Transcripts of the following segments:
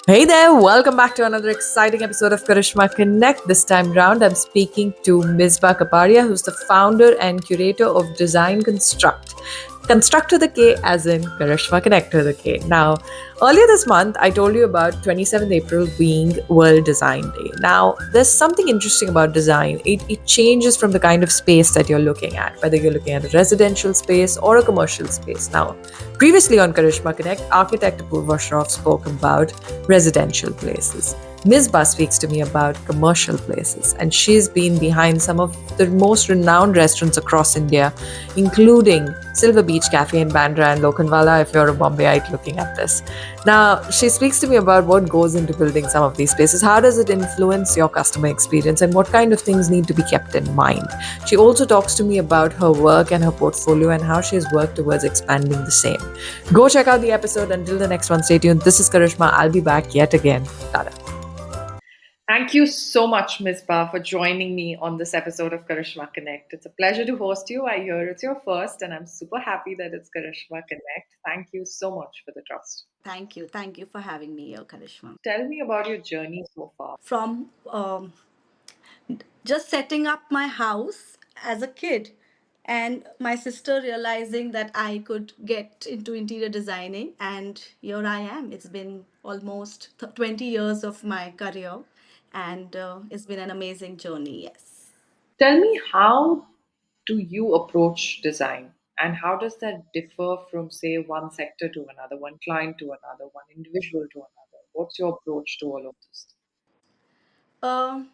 Hey there, welcome back to another exciting episode of Karishma Connect. This time round, I'm speaking to Misbah Kapadia, who's the founder and curator of Design Konstruct. Construct to the K as in Karishma Connect to the K. Now, earlier this month, I told you about 27th April being World Design Day. Now, there's something interesting about design. It changes from the kind of space that you're looking at, whether you're looking at a residential space or a commercial space. Now, previously on Karishma Connect, architect Apurva Shroff spoke about residential places. Ms. Bus speaks to me about commercial places, and she's been behind some of the most renowned restaurants across India, including Silver Beach Cafe in Bandra and Lokhandwala, if you're a Bombayite looking at this. Now, she speaks to me about what goes into building some of these spaces, how does it influence your customer experience, and what kind of things need to be kept in mind. She also talks to me about her work and her portfolio and how she has worked towards expanding the same. Go check out the episode. Until the next one, stay tuned. This is Karishma. I'll be back yet again. Tada. Thank you so much, Ms. Ba, for joining me on this episode of Karishma Connect. It's a pleasure to host you. I hear it's your first, and I'm super happy that it's Karishma Connect. Thank you so much for the trust. Thank you. Thank you for having me here, Karishma. Tell me about your journey so far. From just setting up my house as a kid, and my sister realizing that I could get into interior designing, and here I am. It's been almost 20 years of my career, and it's been an amazing journey, yes. Tell me, how do you approach design? And how does that differ from, say, one sector to another, one client to another, one individual to another? What's your approach to all of this? Uh,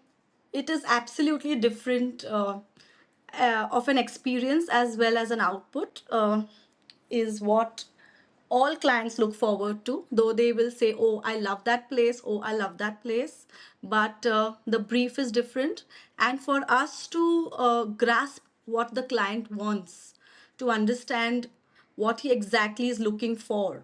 it is absolutely different of an experience as well as an output, is what all clients look forward to, though they will say, oh, I love that place, oh, I love that place, but the brief is different. And for us to grasp what the client wants, to understand what he exactly is looking for,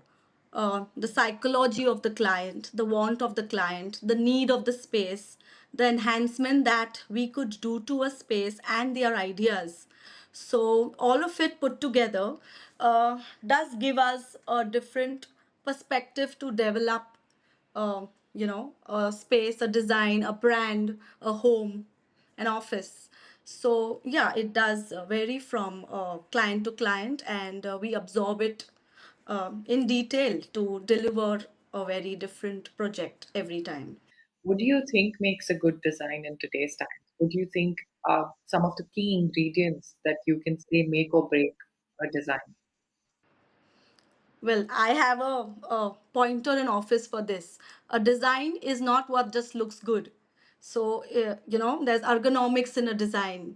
the psychology of the client, the want of the client, the need of the space, the enhancement that we could do to a space, and their ideas. So, all of it put together does give us a different perspective to develop, a space, a design, a brand, a home, an office. So, yeah, it does vary from client to client, and we absorb it in detail to deliver a very different project every time. What do you think makes a good design in today's times? What do you think are some of the key ingredients that you can say make or break a design? Well, I have a pointer in office for this. A design is not what just looks good. So, there's ergonomics in a design.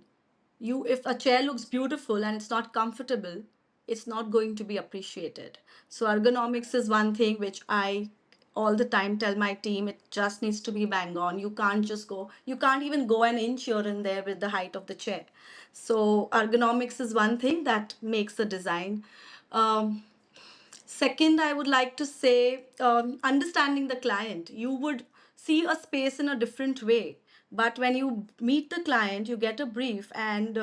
If a chair looks beautiful and it's not comfortable, it's not going to be appreciated. So, ergonomics is one thing which I all the time tell my team, it just needs to be bang on. You can't even go an inch here and there with the height of the chair. So, ergonomics is one thing that makes a design. Um, Second, I would like to say, understanding the client. You would see a space in a different way, but when you meet the client, you get a brief, and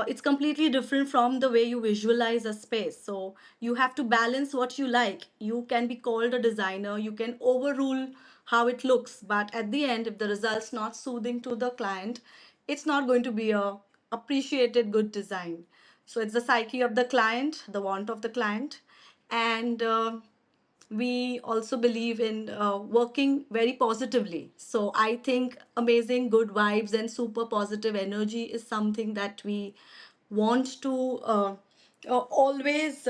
it's completely different from the way you visualize a space. So you have to balance what you like. You can be called a designer, you can overrule how it looks, but at the end, if the result's not soothing to the client, it's not going to be a appreciated good design. So it's the psyche of the client, the want of the client, and we also believe in working very positively. So I think amazing good vibes and super positive energy is something that we want to always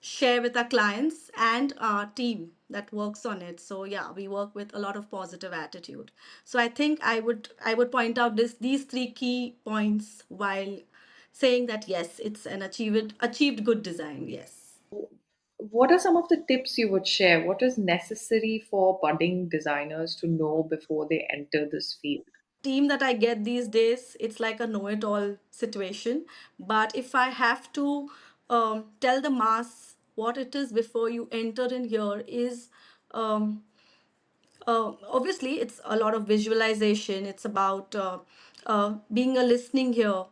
share with our clients and our team that works on it. So yeah, we work with a lot of positive attitude. So I think I would point out these three key points while saying that yes, it's an achieved good design. Yes. What are some of the tips you would share? What is necessary for budding designers to know before they enter this field? Team that I get these days, it's like a know it all situation. But if I have to tell the mass what it is before you enter in here, is um, obviously it's a lot of visualization. It's about being a listening here,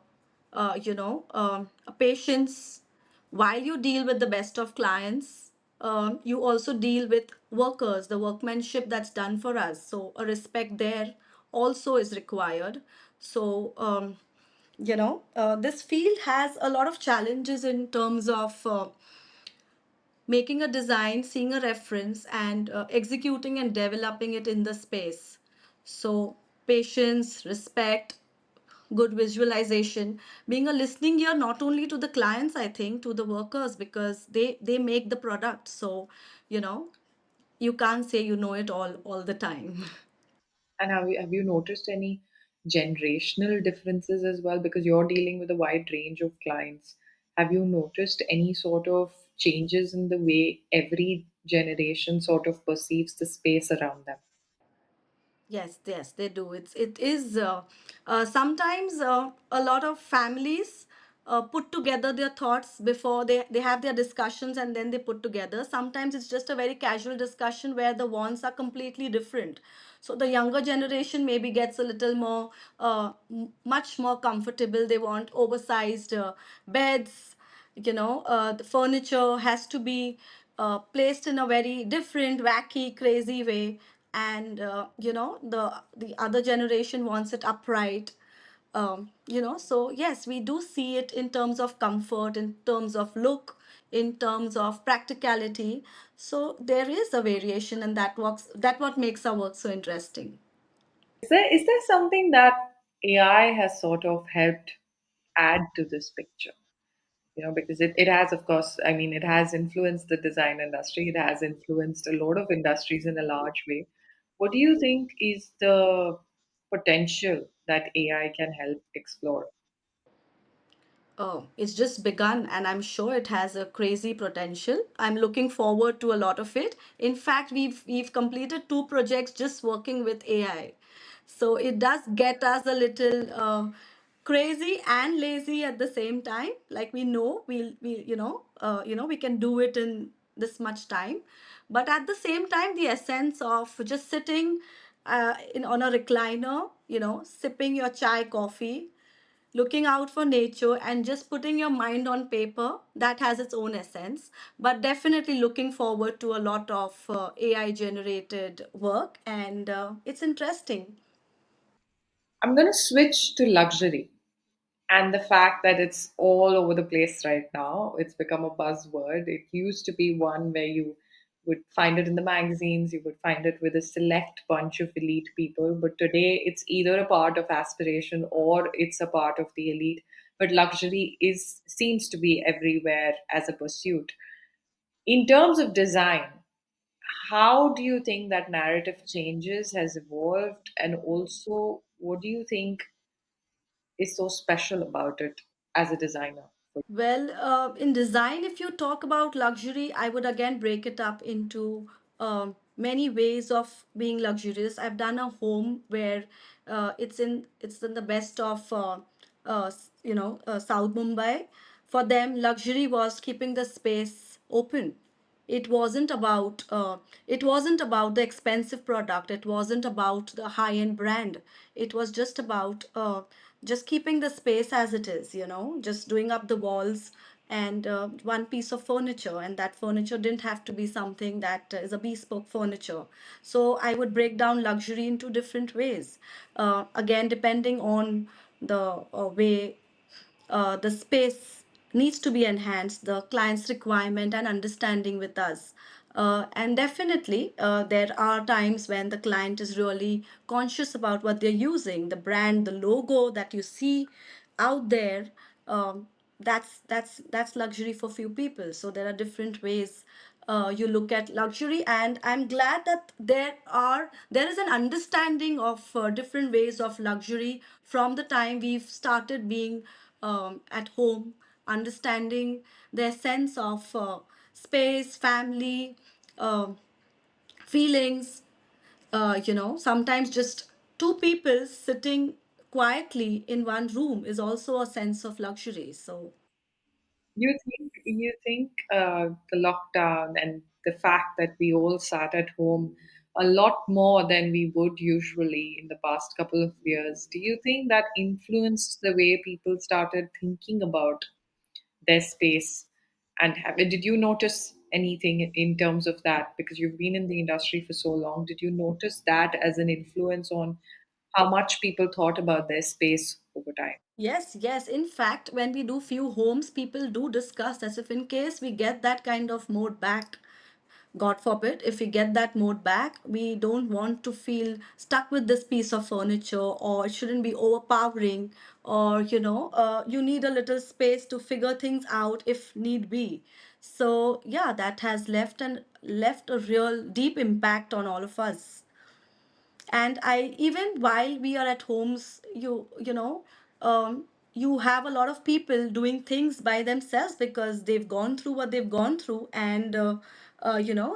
a patience while you deal with the best of clients. you also deal with workers, the workmanship that's done for us. So a respect there also is required. So this field has a lot of challenges in terms of making a design, seeing a reference, and executing and developing it in the space. So, patience, respect, good visualization, being a listening ear not only to the clients, I think, to the workers, because they make the product. So, you know, you can't say you know it all the time. And have you noticed any generational differences as well? Because you're dealing with a wide range of clients. Have you noticed any sort of changes in the way every generation sort of perceives the space around them? Yes, yes, they do. It is sometimes a lot of families put together their thoughts before they have their discussions, and then they put together. Sometimes it's just a very casual discussion where the wants are completely different. So the younger generation maybe gets a little more, much more comfortable. They want oversized beds. The furniture has to be placed in a very different, wacky, crazy way. And the other generation wants it upright. So yes, we do see it in terms of comfort, in terms of look, in terms of practicality. So there is a variation, and that what makes our work so interesting. Is there something that AI has sort of helped add to this picture? Because it has, of course, I mean, it has influenced the design industry, it has influenced a lot of industries in a large way. What do you think is the potential that AI can help explore? Oh, it's just begun, and I'm sure it has a crazy potential. I'm looking forward to a lot of it. In fact, we've completed two projects just working with AI. So it does get us a little crazy and lazy at the same time. Like we know we can do it in this much time, but at the same time, the essence of just sitting in on a recliner, sipping your chai coffee, looking out for nature and just putting your mind on paper, that has its own essence. But definitely looking forward to a lot of AI generated work, and it's interesting. I'm going to switch to luxury and the fact that it's all over the place right now. It's become a buzzword. It used to be one where you would find it in the magazines, you would find it with a select bunch of elite people. But today, it's either a part of aspiration or it's a part of the elite. But luxury is seems to be everywhere as a pursuit. In terms of design, how do you think that narrative changes has evolved, and also what do you think is so special about it as a designer? Well, in design, if you talk about luxury, I would again break it up into many ways of being luxurious. I've done a home where it's in the best of South Mumbai. For them, luxury was keeping the space open. It wasn't about the expensive product. It wasn't about the high end brand. It was just about just keeping the space as it is, just doing up the walls and one piece of furniture, and that furniture didn't have to be something that is a bespoke furniture. So I would break down luxury into different ways, again depending on the way the space needs to be enhanced, the client's requirement and understanding with us. And definitely, there are times when the client is really conscious about what they're using, the brand, the logo that you see out there. That's luxury for few people. So there are different ways you look at luxury, and I'm glad that there is an understanding of different ways of luxury from the time we've started being at home, understanding their sense of space, family, uh, feelings. Sometimes just two people sitting quietly in one room is also a sense of luxury. So You think the lockdown and the fact that we all sat at home a lot more than we would usually in the past couple of years, do you think that influenced the way people started thinking about their space? And did you notice anything in terms of that? Because you've been in the industry for so long. Did you notice that as an influence on how much people thought about their space over time? Yes, yes. In fact, when we do few homes, people do discuss as if in case we get that kind of mode back, God forbid, if we get that mode back, we don't want to feel stuck with this piece of furniture, or it shouldn't be overpowering, or you need a little space to figure things out if need be. So yeah, that has left a real deep impact on all of us. And I, even while we are at homes, you have a lot of people doing things by themselves because they've gone through what they've gone through, and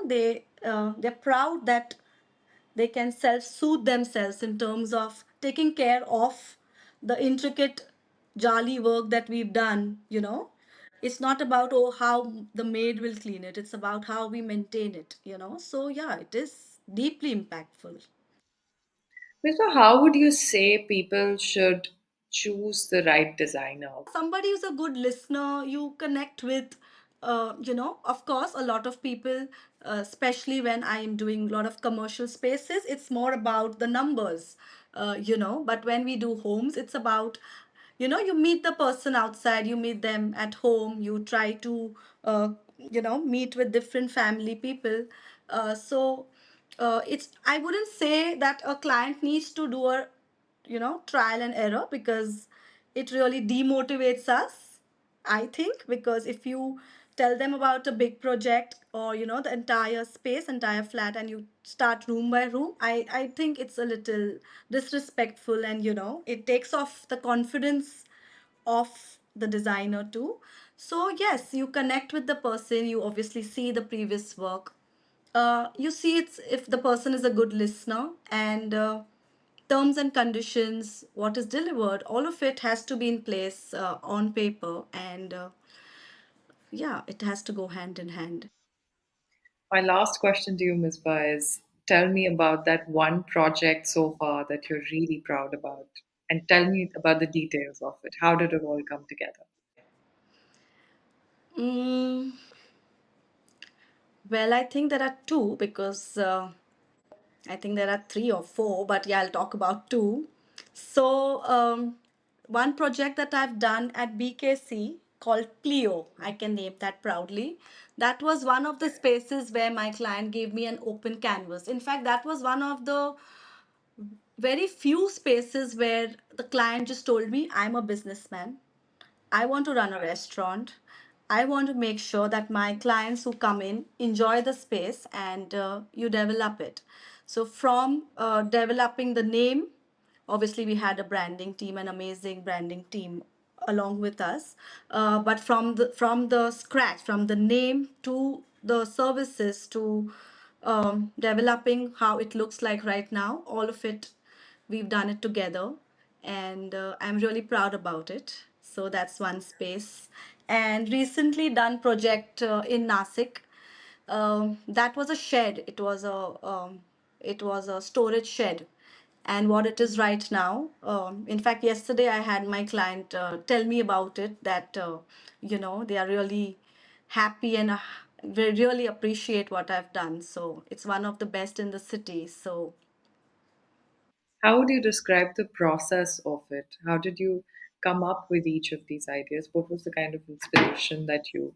they're proud that they can self-soothe themselves in terms of taking care of the intricate jolly work that we've done. It's not about, oh, how the maid will clean it, it's about how we maintain it. So yeah, it is deeply impactful. So, how would you say people should choose the right designer? Somebody who's a good listener, you connect with. Of course, a lot of people, especially when I am doing a lot of commercial spaces, it's more about the numbers. But when we do homes, it's about, you meet the person outside, you meet them at home, you try to meet with different family people. It's, I wouldn't say that a client needs to do a trial and error, because it really demotivates us, I think. Because if you tell them about a big project, or the entire space, entire flat, and you start room by room, I think it's a little disrespectful, and it takes off the confidence of the designer too. So yes, you connect with the person, you obviously see the previous work, you see it's if the person is a good listener, and terms and conditions, what is delivered, all of it has to be in place on paper, and yeah, it has to go hand in hand. My last question to you, Misbah, is tell me about that one project so far that you're really proud about. And tell me about the details of it. How did it all come together? Mm, well, I think there are two, because I think there are three or four, but yeah, I'll talk about two. So, one project that I've done at BKC called Clio, I can name that proudly. That was one of the spaces where my client gave me an open canvas. In fact, that was one of the very few spaces where the client just told me, I'm a businessman, I want to run a restaurant. I want to make sure that my clients who come in enjoy the space, and you develop it. So, from developing the name, obviously, we had a branding team, an amazing branding team along with us. But from the scratch, from the name to the services to developing how it looks like right now, all of it, we've done it together, and I'm really proud about it. So that's one space. And recently done project in Nasik. That was a shed. It was a storage shed, and what it is right now. In fact, yesterday I had my client tell me about it, that they are really happy, and they really appreciate what I've done. So it's one of the best in the city. So How would you describe the process of it? How did you come up with each of these ideas? What was the kind of inspiration that you?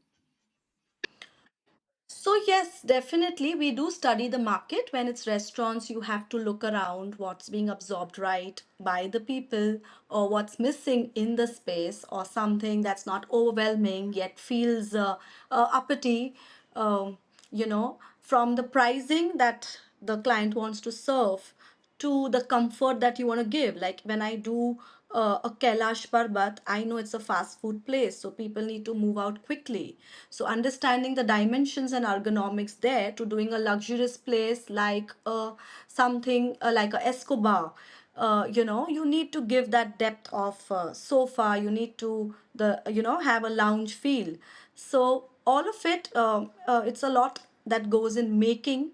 So yes, definitely we do study the market. When it's restaurants, you have to look around what's being absorbed right by the people, or what's missing in the space, or something that's not overwhelming yet feels uppity. From the pricing that the client wants to serve, to the comfort that you want to give. Like when I do a Kailash Parbat, I know it's a fast food place, so people need to move out quickly. So understanding the dimensions and ergonomics there, to doing a luxurious place like something like a Escobar. You need to give that depth of sofa. You need to the have a lounge feel. So all of it, it's a lot that goes in making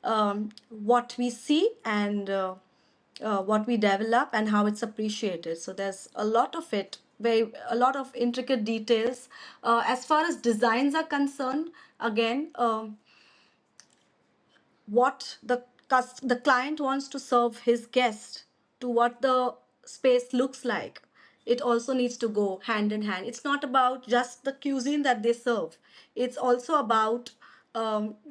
what we see, and what we develop, and how it's appreciated. So there's a lot of it, very a lot of intricate details. As far as designs are concerned, again, what the client wants to serve his guest, to what the space looks like, it also needs to go hand in hand. It's not about just the cuisine that they serve, it's also about,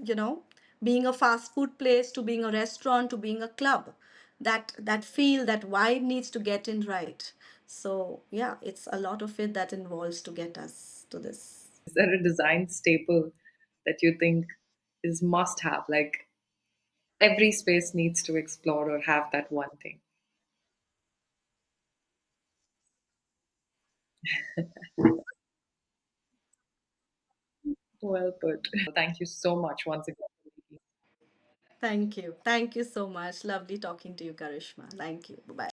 you know, being a fast food place to being a restaurant to being a club. That feel, that vibe needs to get in right. So yeah, it's a lot of it that involves to get us to this. Is there a design staple that you think is must have? Like every space needs to explore or have that one thing. Well put. Thank you so much once again. Thank you so much, lovely talking to you, Karishma. Thank you, bye bye.